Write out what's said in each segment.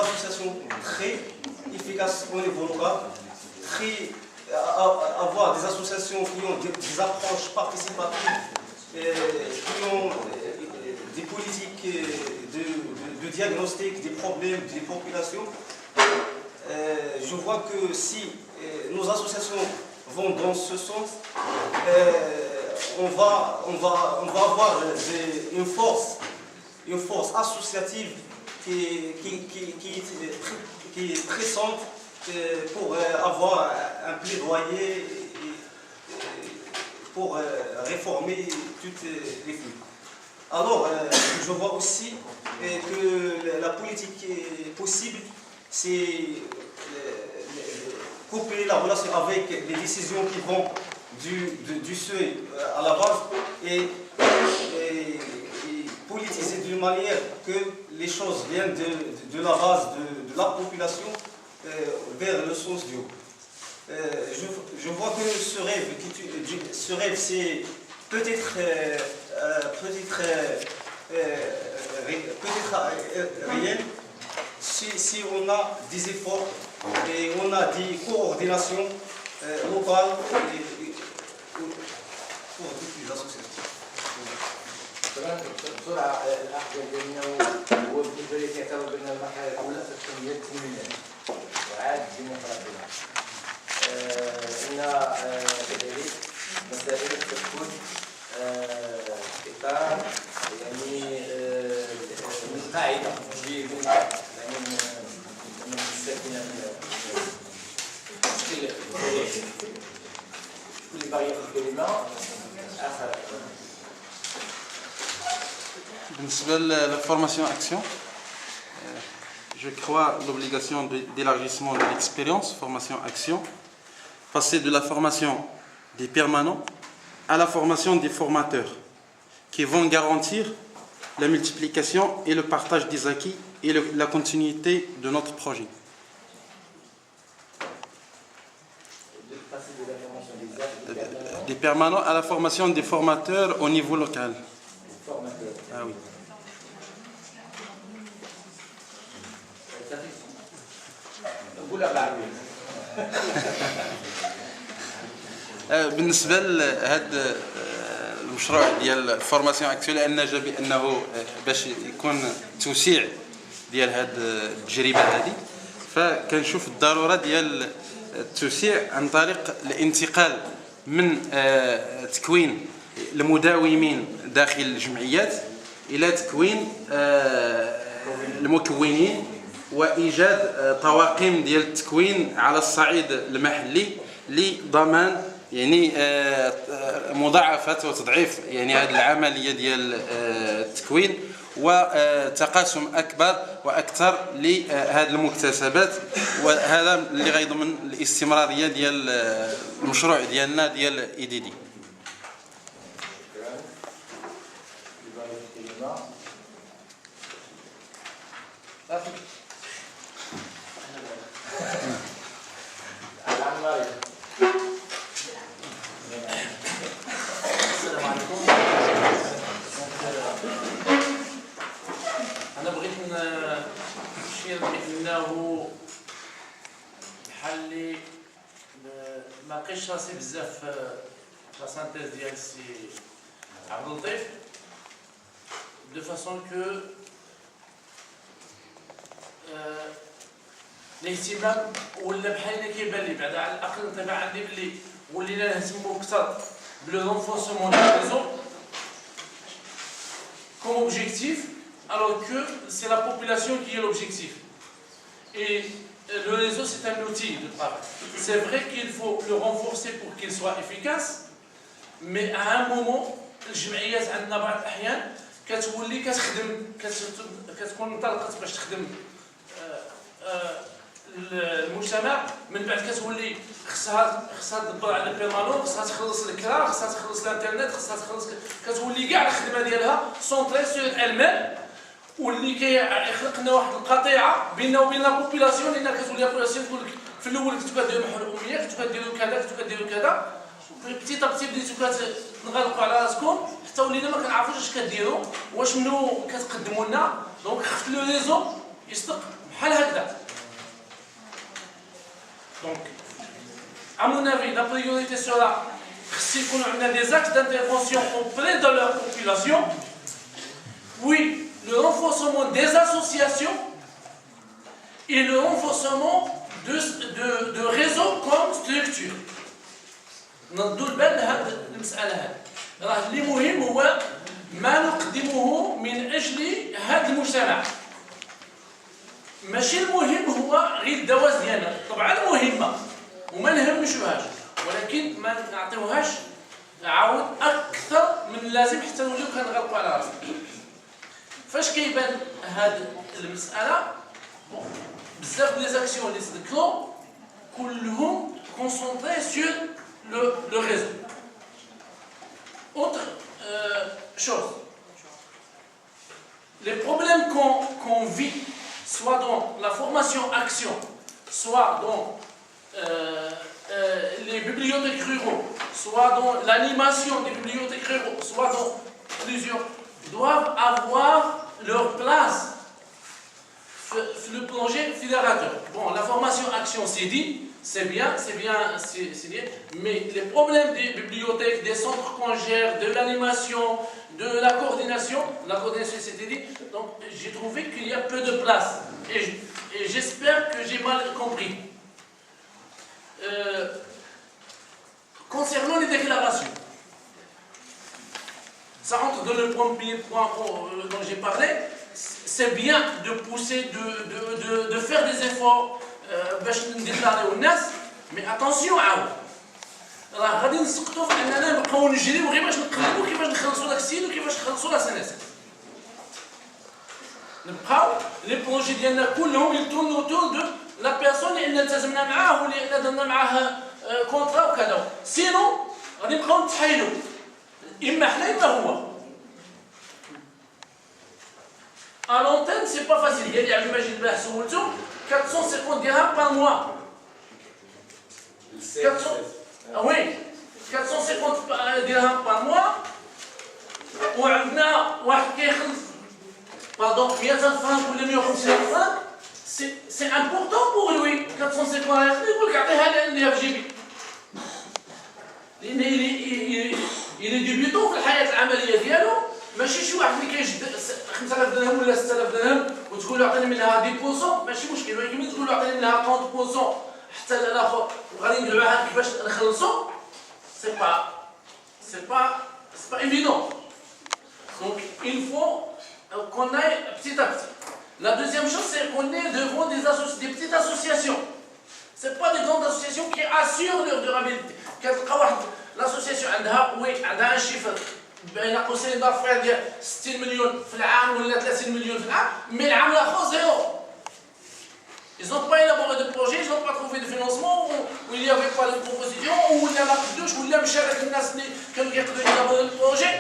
associations très efficaces au niveau local, avoir des associations qui ont des approches participatives, qui ont des politiques de diagnostic des problèmes des populations. Je vois que si nos associations vont dans ce sens, on va avoir une force associative qui est pressante pour avoir un plaidoyer pour réformer toutes les flux. Alors, je vois aussi que la politique possible, c'est couper la relation avec les décisions qui vont du seuil à la base et politiser d'une manière que les choses viennent de la base de la population vers le sens du haut. Je vois que ce rêve c'est peut-être réel si on a des efforts et on a des coordinations locales pour toutes les associations. بسرعه الاخ ديالنا هو بالنسبه لي كيعتبر بان المرحله الاولى تكون هي التنميه وعاد الديمقراطيه. ان كذلك مسائل تكون اطار يعني من قاعده يعني من الساكنه المشكل كل بغيه في الكلمه اخر. La formation action, je crois l'obligation d'élargissement de l'expérience, formation action, passer de la formation des permanents à la formation des formateurs qui vont garantir la multiplication et le partage des acquis et la continuité de notre projet. Des permanents à la formation des formateurs au niveau local. Ah oui. بالنسبه لهذا المشروع ديال الفورماسيون اكسيون لان جا بانه باش يكون توسيع ديال هذه التجربه هذه فكنشوف الضروره ديال التوسيع عن طريق الانتقال من تكوين المداومين داخل الجمعيات الى تكوين المكونين وايجاد طواقم ديال التكوين على الصعيد المحلي لضمان يعني مضاعفه وتضعيف يعني هذه العمليه ديال التكوين وتقاسم اكبر واكثر لهذه المكتسبات وهذا اللي غيضمن الاستمراريه ديال المشروع ديالنا ديال اي دي دي. السلام عليكم. انا بغيت نشير بانه بحال اللي ما لقيتش راسي بزاف في لا سانتيز ديال السي عبد اللطيف دو فاسون كو الاهتمام ولا بحال اللي كيبان لي بعدا على الاقل انطباع عندي بلي ولينا نهتموا اكثر بلو رونفورسمون دو ريزو comme objectif alors que c'est la population qui est l'objectif et le réseau c'est un outil de travail. C'est vrai qu'il faut le renforcer pour qu'il soit efficace mais à un moment الجمعيات عندنا بعض الاحيان كتولي كتكون انطلقت باش تخدم المجتمع من بعد كتولي خصها تدبر على البيرمانون خصها تخلص الكرا خصها تخلص الانترنت خصها تخلص كتولي كاع الخدمه ديالها سونطري سور المام واللي كيخلق لنا واحد القطيعه بيننا وبين لا بوبولاسيون لان كتولي لا بوبولاسيون تقول لك في الاول كنتو كديروا محروميه كنتو كديروا كذا كنتو كديروا كذا بتي طابتي بديتو كتنغلقوا على راسكم حتى ولينا ما كنعرفوش اش كديروا واش منو كتقدموا لنا دونك خفت لو ريزو يصدق بحال هكذا Donc, à mon avis, la priorité sera si on a des axes d'intervention auprès de leur population. Oui, le renforcement des associations et le renforcement de réseaux comme structure. ندور بال هذه المسألة هذه. راه اللي مهم هو ما نقدمه من أجل هذا المجتمع. ماشي المهم هو غير الدواز ديالنا، طبعا مهمة وما نهمشوهاش، ولكن ما نعطيوهاش عاود أكثر من اللازم حتى نوليو كنغلقوا على راسنا. فاش كيبان هذه المسألة بزاف ديال ليزاكسيون اللي تذكروا كلهم concentrés sur le réseau. Autre chose, les problèmes qu'on vit, soit dans la formation action, soit dans les bibliothèques ruraux, soit dans l'animation des bibliothèques ruraux, soit dans plusieurs, doivent avoir leur place le projet fédérateur. Bon, la formation action c'est dit, c'est bien, mais les problèmes des bibliothèques, des centres congères, de l'animation, de la coordination c'était dit, donc j'ai trouvé qu'il y a peu de place. Et j'espère que j'ai mal compris. Concernant les déclarations, ça rentre dans le premier point dont j'ai parlé. C'est bien de pousser, de faire des efforts باش نديكلاريو الناس، مي اتونسيون عاود راه غادي نسقطوا في اننا نبقاو نجريو غير باش نقلبوا كيفاش نخلصوا داك السيد وكيفاش نخلصوا لا سنس. نبقاو لي بروجي ديالنا كلهم يتورنوا اوتور دو لا بيرسون اللي التزمنا معاه واللي درنا معاه كونطرا وكذا، سينو غادي نبقاو نتحايلوا اما حنا اما هو. À l'antenne, c'est pas facile. Il y a des images de سولتو 450 dirhams par mois. 400, oui, 450 dirhams par mois. وعندنا واحد كيخلص pardon 100 فرانك ولا 150 فرانك. C'est important pour lui. 450 يقول لك عطيها لي نديرها في جيبي. لأن il est débutant في الحياة العملية ديالو. ماشي شي واحد اللي كيجد 5000 درهم ولا 6000 درهم وتقول له عطيني منها 10% ماشي مشكل، ولكن ملي تقول له عطيني منها 30% حتى الاخر وغادي نديروها كيفاش نخلصوا c'est pas évident. Donc il faut qu'on aille petit à petit. La deuxième chose, c'est qu'on est devant des petites associations. C'est pas des grandes associations qui assurent leur durabilité. كتلقى واحد l'association عندها un chiffre بين قوسين دافير ديال 60 مليون في العام ولا 30 مليون في العام، مي العام الاخر زيرو. Ils n'ont pas élaboré de projet, ils n'ont pas trouvé de financement, ou il n'y avait pas de proposition, ou il y a ما قدوش ولا مشى هذاك الناس اللي كانوا كيقدروا يلابوري البروجي.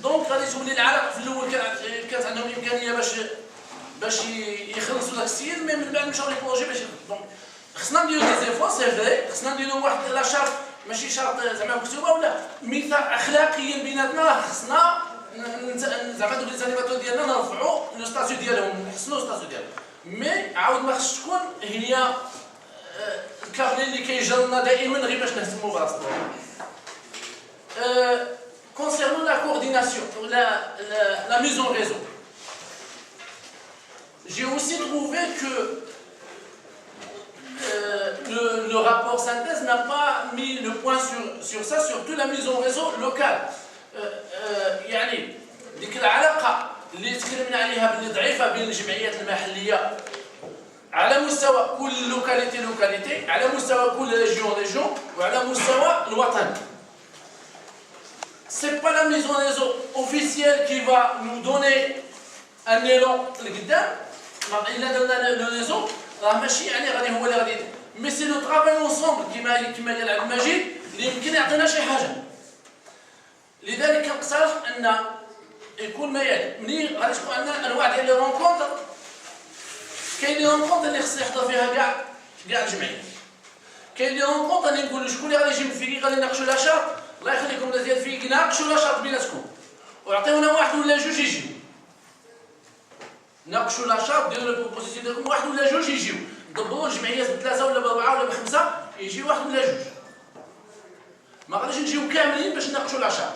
دونك غادي تولي العراق في الاول كانت عندهم امكانيه باش يخلصوا داك السيد، مي من بعد مشاو لي بروجي باش يخلصوا. دونك خصنا نديرو دي زيفور سي فري، خصنا نديرو واحد لا شارت ماشي شرط زعما مكتوبه ولا ميثاق اخلاقيا بيناتنا، راه خصنا زعما دوك لي زانيماتور ديالنا نرفعوا لو ستاتيو ديالهم، نحسنوا لو ستاتيو ديالهم، مي عاود ما خصش تكون هي الكابلين اللي كيجرنا دائما غير باش نهتموا براسنا. Concernant la coordination, la mise en réseau, j'ai aussi trouvé que le rapport synthèse n'a pas mis le point sur ça, surtout la mise en réseau locale. يعني ديك العلاقة اللي تكلمنا عليها باللي ضعيفة بين الجمعيات المحلية على مستوى كل لوكاليتي، على مستوى كل ريجيون وعلى مستوى الوطن. C'est pas la mise en réseau officielle qui va nous donner un élan لقدام. إلا درنا لو ريزو راه ماشي يعني غادي هو اللي غادي، مي سي لو طرافاي اونسومبل كيما قال عبد المجيد اللي يمكن يعطينا شي حاجه. لذلك كنقترح ان يكون ما يلي ملي غادي تكون عندنا انواع ديال لي رونكونتر. كاين لي رونكونتر اللي خص يحضر فيها كاع الجمعيات، كاين لي رونكونتر اللي نقولوا شكون اللي غادي يجي من فيكي غادي نناقشوا لا شرط، الله يخليكم الناس ديال فيكي ناقشوا لا شرط بيناتكم وعطيونا واحد ولا جوج يجيو، ناقشوا لا شرط ديروا لي بروبوزيسيون ديالكم واحد ولا جوج يجيو، دبروا الجمعيات بثلاثه ولا باربعه ولا بخمسه يجي واحد ولا جوج ما غاديش نجيو كاملين باش نناقشوا لا شارت.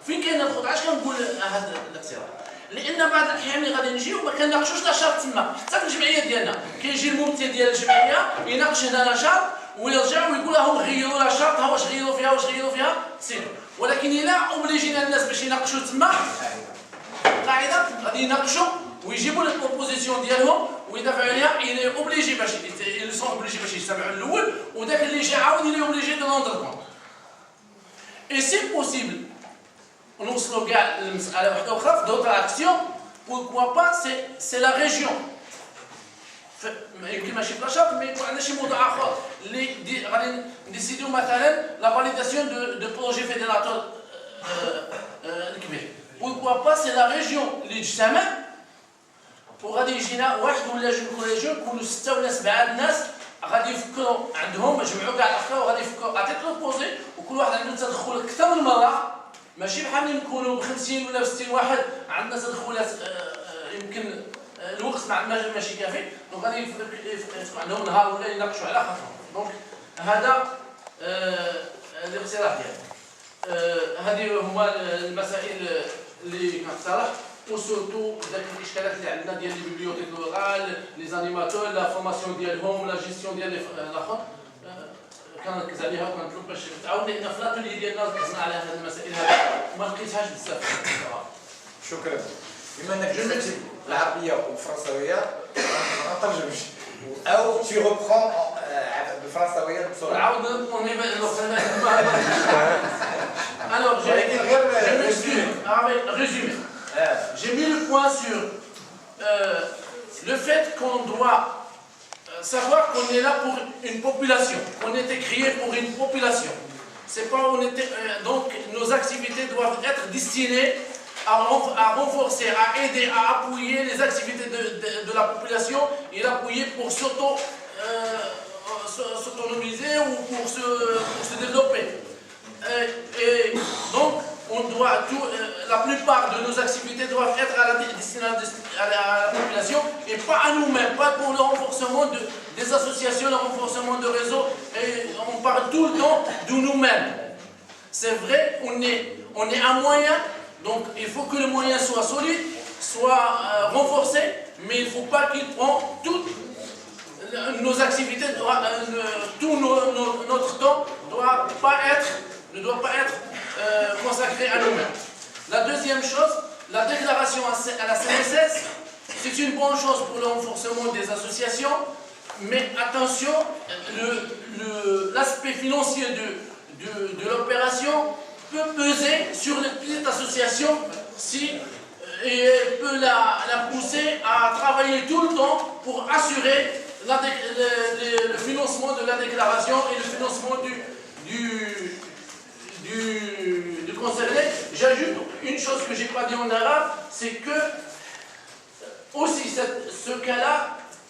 فين كاين الخطأ؟ علاش كنقول هذا الاقتراح؟ لان بعض الاحيان اللي غادي نجيو ما كنناقشوش لا شارت تما، حتى في الجمعيه ديالنا كيجي الممثل ديال الجمعيه يناقش هنا لا شارت ويرجع ويقول لهم غيروا لا شارت، ها واش غيروا فيها واش غيروا فيها سيروا. ولكن الا اوبليجينا الناس باش يناقشوا تما قاعده غادي يناقشوا ويجيبوا لي البروبوزيسيون ديالهم ويدافعوا عليها، الي اوبليجي باش ils sont obligés باش يستمعوا الاول، وداك اللي جا عاود الي اوبليجي دو روندر كونت. اي سي بوسيبل نوصلوا كاع لمساله واحده اخرى في دوطر اكسيون. بوركوا با سي لا ريجيون، يمكن ماشي بلا شرط مي يكون عندنا شي موضوع اخر اللي غادي نديسيديو مثلا لا فاليداسيون دو بروجي فيديراتور الكبير. بوركوا با سي لا ريجيون اللي تجتمع وغادي يجينا واحد ولا جوج كوليجيون يكونوا 6 ولا 7 الناس غادي يفكروا عندهم يجمعوا كاع الافكار وغادي يفكروا اتيت بوزي، وكل واحد عنده تدخل اكثر من مره، ماشي بحال ملي نكونوا ب 50 ولا ب 60 واحد عندنا تدخلات يمكن الوقت ماشي كافي، دونك غادي يكون عندهم نهار ولا يناقشوا على خاطرهم. دونك هذا الاقتراح ديالي. هذه هما المسائل اللي كنقترح، وسورتو ذاك الاشكالات اللي عندنا ديال لي بيبليوتيك لورال، لي زانيماتور، لا فورماسيون ديالهم، لا جيستيون ديال الاخر كنركز عليها وكنطلب باش تعاون، لان في لاتولي ديالنا ركزنا على هذه المسائل هذه وما لقيتهاش بزاف. شكرا. بما انك جمعتي العربيه والفرنساويه ما نترجمش او tu reprends بالفرنساويه بسرعه. نعاود alors je m'excuse, résumé. J'ai mis le point sur le fait qu'on doit savoir qu'on est là pour une population, qu'on était créé pour une population. C'est pas on était donc nos activités doivent être destinées à renforcer, à aider, à appuyer les activités de la population et l'appuyer pour s'autonomiser ou pour se développer. Et donc, on doit la plupart de nos activités doivent être destinées à la population et pas à nous-mêmes, pas pour le renforcement des associations, le renforcement de réseaux. Et on parle tout le temps de nous-mêmes. C'est vrai, on est un moyen, donc il faut que le moyen soit solide, soit renforcé, mais il ne faut pas qu'il prenne toutes nos activités, tout notre temps ne doit pas être consacré à nous-mêmes. La deuxième chose, la déclaration à la CNSS, c'est une bonne chose pour le renforcement des associations, mais attention, l'aspect financier de l'opération peut peser sur les petites associations et peut la pousser à travailler tout le temps pour assurer le financement de la déclaration et le financement du concerné. J'ajoute une chose que je n'ai pas dit en arabe, c'est que aussi ce cas-là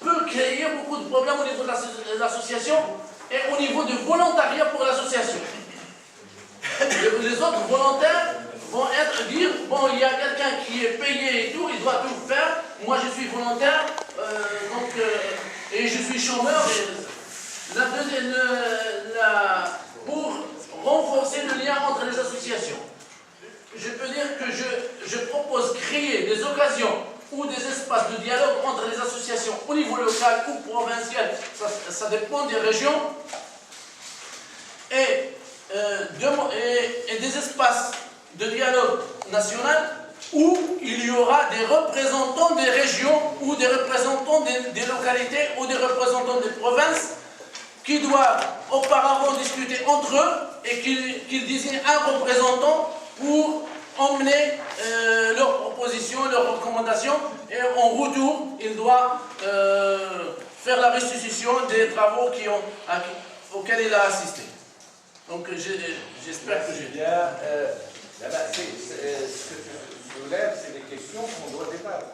peut créer beaucoup de problèmes au niveau de l'association et au niveau du volontariat pour l'association. Les autres volontaires vont dire, bon, il y a quelqu'un qui est payé et tout, il doit tout faire, moi je suis volontaire, et je suis chômeur. Pour renforcer le lien entre les associations, je peux dire que je propose créer des occasions ou des espaces de dialogue entre les associations au niveau local ou provincial, ça dépend des régions, et des espaces de dialogue national où il y aura des représentants des régions ou des représentants des localités ou des représentants des provinces qui doivent auparavant discuter entre eux et qu'ils désignent un représentant pour emmener leurs propositions, leurs recommandations, et en retour, il doit faire la restitution des travaux auxquels il a assisté. Donc j'espère que j'ai bien. Ce que tu soulèves, c'est des questions qu'on doit débattre.